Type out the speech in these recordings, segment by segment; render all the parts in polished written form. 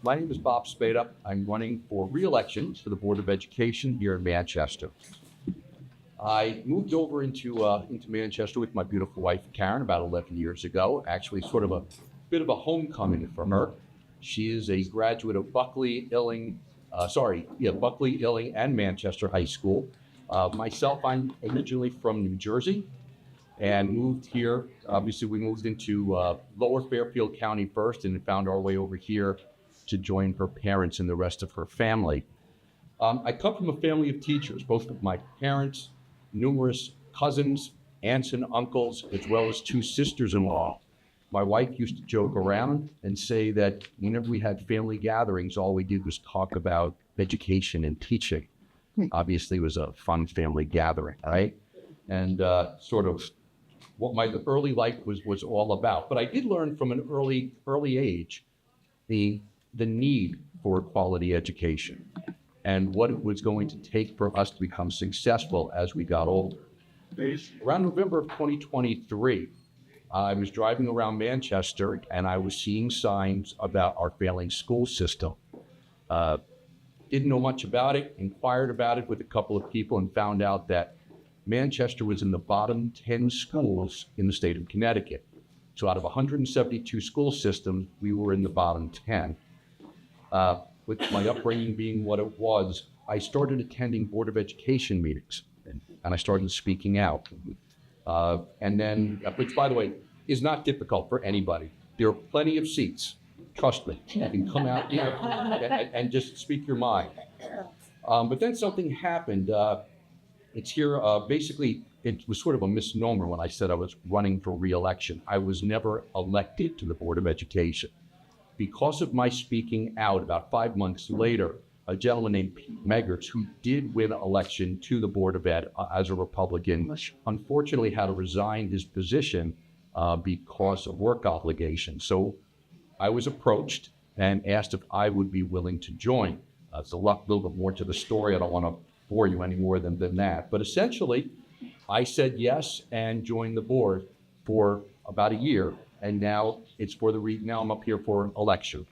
My name is Bob Spada. I'm running for re-election for the Board of Education here in Manchester. I moved over into Manchester with my beautiful wife, Karen, about 11 years ago. Actually, sort of a bit of a homecoming for her. She is a graduate of Buckley, Illing, and Manchester High School. Myself, I'm originally from New Jersey and moved here. Obviously, we moved into Lower Fairfield County first and found our way over here to join her parents and the rest of her family. I come from a family of teachers, both of my parents, numerous cousins, aunts and uncles, as well as two sisters-in-law. My wife used to joke around and say that whenever we had family gatherings, all we did was talk about education and teaching. Obviously, it was a fun family gathering, right? And sort of what my early life was all about. But I did learn from an early age the need for quality education and what it was going to take for us to become successful as we got older. Around November of 2023, I was driving around Manchester and I was seeing signs about our failing school system. Didn't know much about it, inquired about it with a couple of people and found out that Manchester was in the bottom 10 schools in the state of Connecticut. So out of 172 school systems, we were in the bottom 10. With my upbringing being what it was, I started attending Board of Education meetings and I started speaking out. And then, which by the way, is not difficult for anybody. There are plenty of seats. Trust me, you can come out here and just speak your mind. But then something happened. It's here, basically, it was sort of a misnomer when I said I was running for re-election. I was never elected to the Board of Education. Because of my speaking out, about 5 months later, a gentleman named Pete Meggers, who did win election to the Board of Ed as a Republican, unfortunately had to resign his position because of work obligations. So I was approached and asked if I would be willing to join. It's a little bit more to the story. I don't want to bore you any more than that. But essentially, I said yes and joined the board for about a year. And now it's for now I'm up here for election.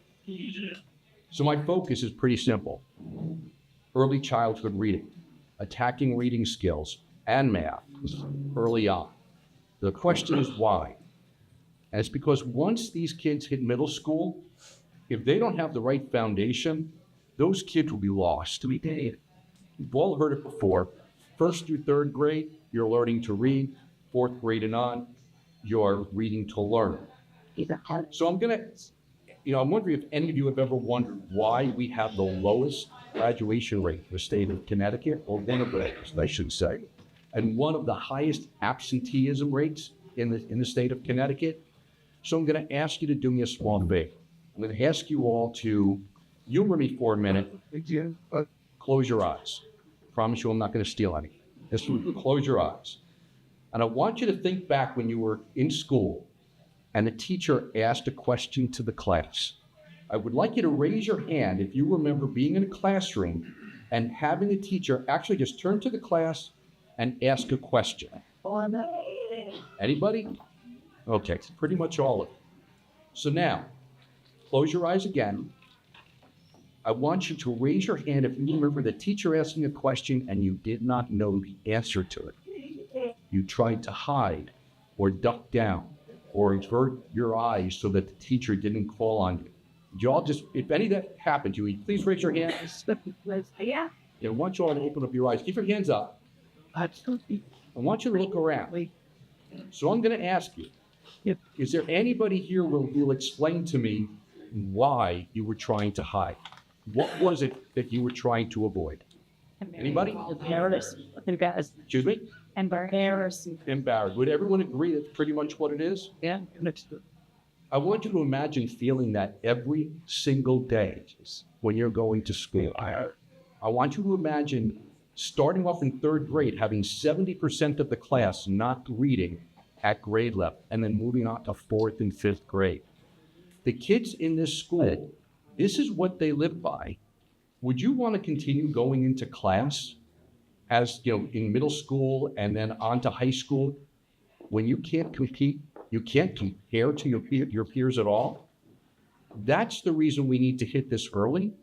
So my focus is pretty simple. Early childhood reading, attacking reading skills and math early on. The question is why? And it's because once these kids hit middle school, if they don't have the right foundation, those kids will be lost. You've all heard it before. First through third grade, you're learning to read. Fourth grade and on, you're reading to learn. So I'm wondering if any of you have ever wondered why we have the lowest graduation rate in the state of Connecticut, or one of the lowest, I should say, and one of the highest absenteeism rates in the state of Connecticut. So I'm going to ask you to do me a small favor. I'm going to ask you all to humor me for a minute. Close your eyes. Promise you I'm not going to steal anything. Just close your eyes. And I want you to think back when you were in school and the teacher asked a question to the class. I would like you to raise your hand if you remember being in a classroom and having the teacher actually just turn to the class and ask a question. Anybody? Okay, pretty much all of you. So now, close your eyes again. I want you to raise your hand if you remember the teacher asking a question and you did not know the answer to it. You tried to hide or duck down or avert your eyes so that the teacher didn't call on you. You all just, if any of that happened to you, please raise your hand. Yeah. I want you all to open up your eyes. Keep your hands up. I want you to look around. So I'm going to ask you, is there anybody here who will explain to me why you were trying to hide? What was it that you were trying to avoid? Anybody? Embarrassed. Excuse me? Embarrassed. Embarrassed. Would everyone agree that's pretty much what it is? Yeah. I want you to imagine feeling that every single day when you're going to school. I want you to imagine starting off in third grade, having 70% of the class not reading at grade level, and then moving on to fourth and fifth grade. The kids in this school, this is what they live by. Would you want to continue going into class as, in middle school and then on to high school when you can't compete, you can't compare to your peers at all? That's the reason we need to hit this early.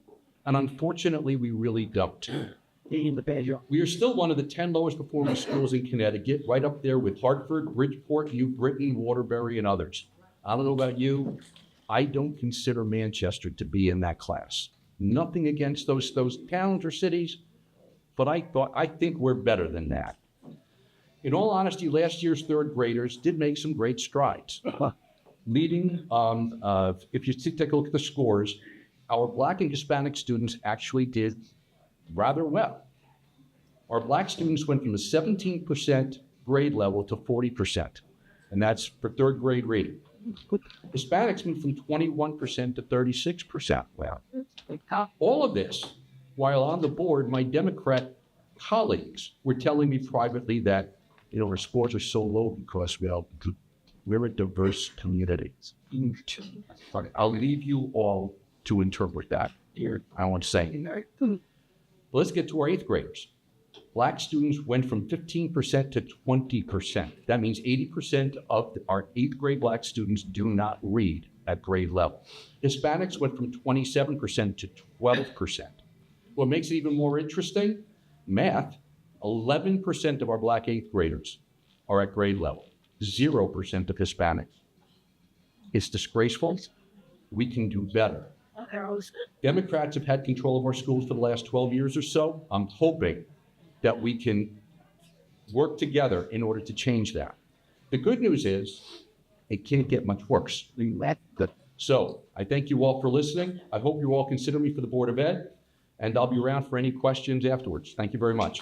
And unfortunately, we really don't. We are still one of the 10 lowest performing schools in Connecticut, right up there with Hartford, Bridgeport, New Britain, Waterbury, and others. I don't know about you. I don't consider Manchester to be in that class. Nothing against those towns or cities, but I think we're better than that. In all honesty, last year's third graders did make some great strides. Leading, if you take a look at the scores, our Black and Hispanic students actually did rather well. Our Black students went from a 17% grade level to 40%, and that's for third grade reading. Hispanics went from 21% to 36%. Wow. All of this, while on the board, my Democrat colleagues were telling me privately that, our scores are so low because, we're a diverse community. I'll leave you all to interpret that. I won't say. Let's get to our eighth graders. Black students went from 15% to 20%. That means 80% of our eighth grade Black students do not read at grade level. Hispanics went from 27% to 12%. What makes it even more interesting, math, 11% of our Black eighth graders are at grade level, 0% of Hispanics. It's disgraceful. We can do better. Democrats have had control of our schools for the last 12 years or so. I'm hoping that we can work together in order to change that. The good news is it can't get much worse. So I thank you all for listening. I hope you all consider me for the Board of Ed, and I'll be around for any questions afterwards. Thank you very much.